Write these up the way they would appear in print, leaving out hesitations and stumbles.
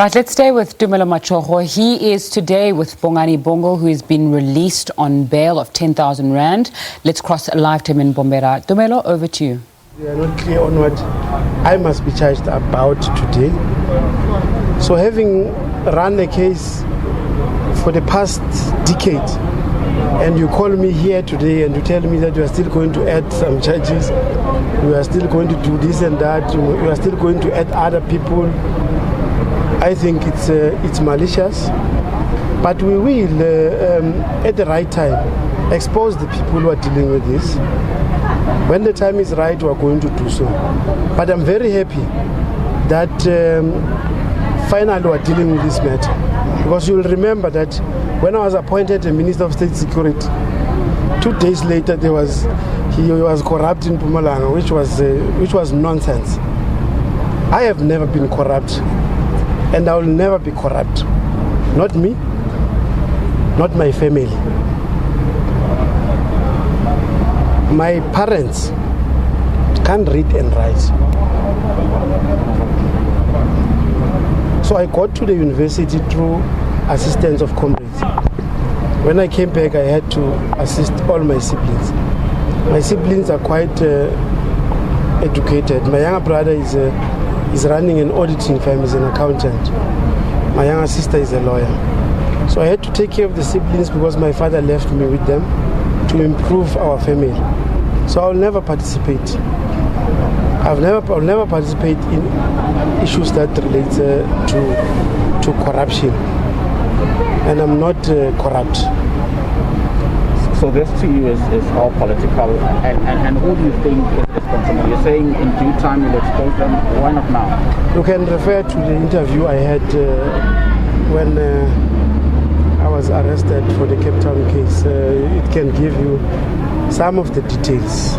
Right, let's stay with Tumelo Machogo. He is today with Bongani Bongo, who has been released on bail of 10,000 rand. Let's cross live to him in Mbombela. Tumelo, over to you. We are not clear on what I must be charged about today. So having run a case for the past decade, and you call me here today and you tell me that you are still going to add some charges, you are still going to do this and that, you are still going to add other people, I think it's malicious. But we will, at the right time, expose the people who are dealing with this. When the time is right, we are going to do so. But I'm very happy that finally we are dealing with this matter. Because you will remember that when I was appointed a Minister of State Security, 2 days later he was corrupt in Mpumalanga, which was nonsense. I have never been corrupt, and I will never be corrupt. Not me, not my family. My parents can't read and write. So I got to the university through assistance of comrades. When I came back, I had to assist all my siblings. My siblings are quite educated. My younger brother is running an auditing firm, is an accountant. My younger sister is a lawyer. So I had to take care of the siblings because my father left me with them to improve our family. So I'll never participate. I'll never participate in issues that relate to corruption. And I'm not corrupt. So this to you is all political, and who do you think is responsible? You're saying in due time you'll expose them. Why not now? You can refer to the interview I had when I was arrested for the Cape Town case. It can give you some of the details.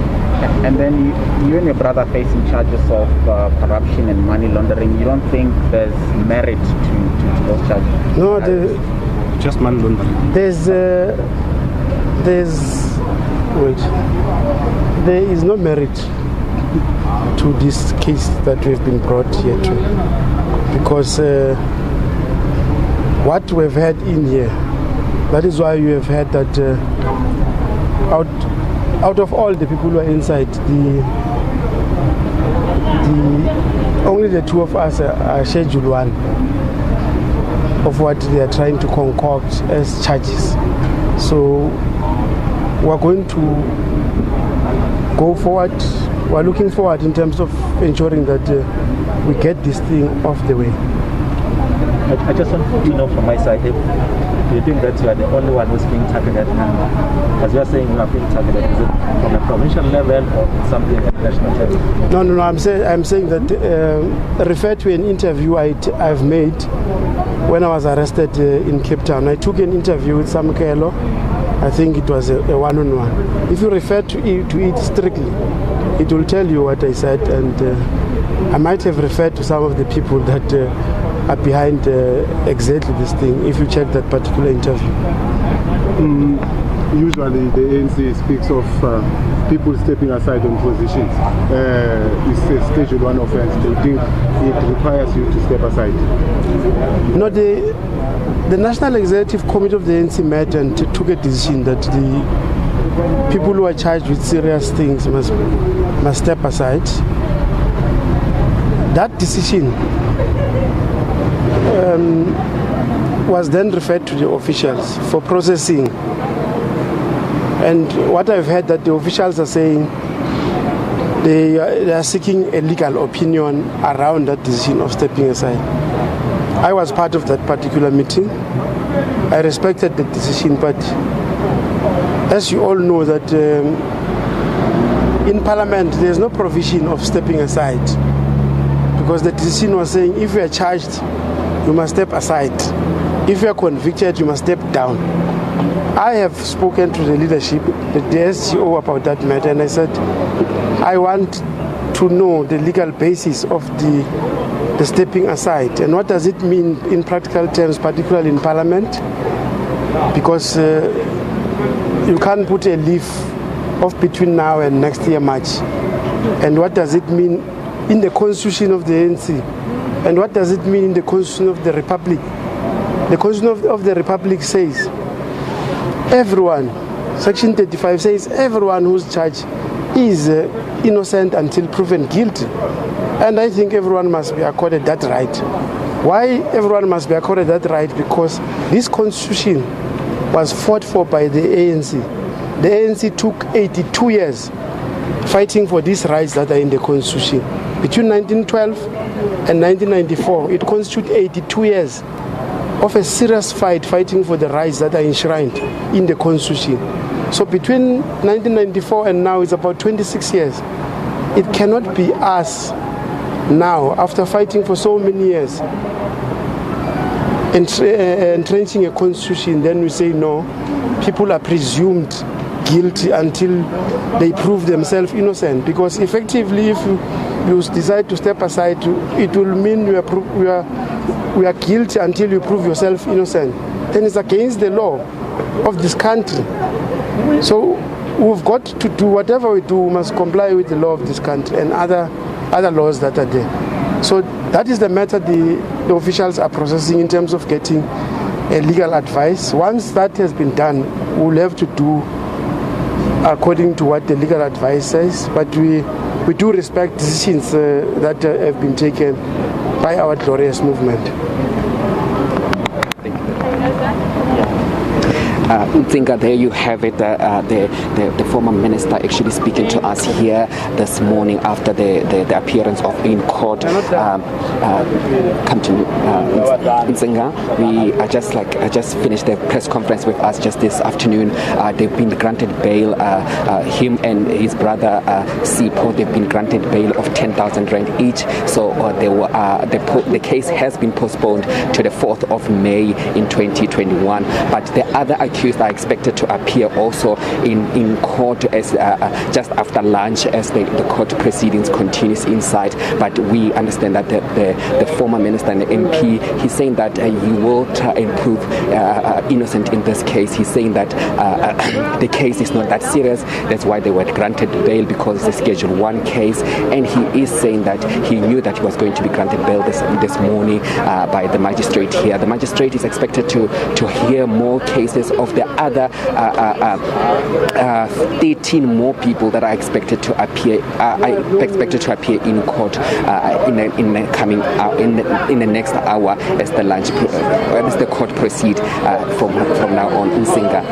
And then you and your brother facing charges of corruption and money laundering. You don't think there's merit to those charges? No, just money laundering. There is no merit to this case that we've been brought here to, because what we've had in here, that is why you have heard that out of all the people who are inside, only the two of us are Schedule 1 of what they are trying to concoct as charges. So we're going to go forward. We're looking forward in terms of ensuring that we get this thing off the way. I just want to know from my side, if you think that you are the only one who's being targeted, and as you are saying you are being targeted, is it from a provincial level or something at national level? No. I'm saying that refer to an interview I've made when I was arrested in Cape Town. I took an interview with Sam Kelo. I think it was a one-on-one. If you refer to it strictly, it will tell you what I said, and I might have referred to some of the people that are behind exactly this thing, if you check that particular interview. Usually the ANC speaks of people stepping aside on positions. It's a Schedule 1 offense. Do you think it requires you to step aside? No, the National Executive Committee of the ANC met and took a decision that the people who are charged with serious things must step aside. That decision was then referred to the officials for processing. And what I've heard that the officials are saying they are seeking a legal opinion around that decision of stepping aside. I was part of that particular meeting. I respected the decision, but as you all know that in Parliament there's no provision of stepping aside, because the decision was saying if you are charged, you must step aside. If you are convicted, you must step down. I have spoken to the leadership, the SGO, about that matter, and I said I want to know the legal basis of the stepping aside, and what does it mean in practical terms, particularly in Parliament, because you can't put a leaf off between now and next year March. And what does it mean in the constitution of the ANC? And what does it mean in the Constitution of the Republic? The Constitution of the Republic says everyone, Section 35 says everyone who's charged is innocent until proven guilty. And I think everyone must be accorded that right. Why everyone must be accorded that right? Because this Constitution was fought for by the ANC. The ANC took 82 years fighting for these rights that are in the Constitution. Between 1912 and 1994, it constitutes 82 years of a serious fighting for the rights that are enshrined in the Constitution. So between 1994 and now, it's about 26 years. It cannot be us now, after fighting for so many years, entrenching a constitution, then we say no, people are presumed guilty until they prove themselves innocent. Because effectively, if you decide to step aside, it will mean we are guilty until you prove yourself innocent. Then it's against the law of this country. So we've got to do whatever we do, we must comply with the law of this country and other laws that are there. So that is the method the officials are processing in terms of getting a legal advice. Once that has been done, we'll have to do according to what the legal advice says. But we do respect decisions that have been taken by our glorious movement. Nzinga, there you have it, the former minister actually speaking to us here this morning after the appearance of in court. Come to Nzinga, we are just finished the press conference with us just this afternoon. They've been granted bail, him and his brother Sipho, they've been granted bail of 10,000 rand each. So the case has been postponed to the 4th of May in 2021. But the other accused are expected to appear also in court as just after lunch as the court proceedings continues inside. But we understand that the former minister and the MP, he's saying that he will try and prove innocent in this case. He's saying that the case is not that serious. That's why they were granted bail, because it's a Schedule 1 case. And he is saying that he knew that he was going to be granted bail this morning by the magistrate here. The magistrate is expected to hear more cases of the other 13 more people that are expected to appear in court in the next hour as the court proceed from now on in Nzinga.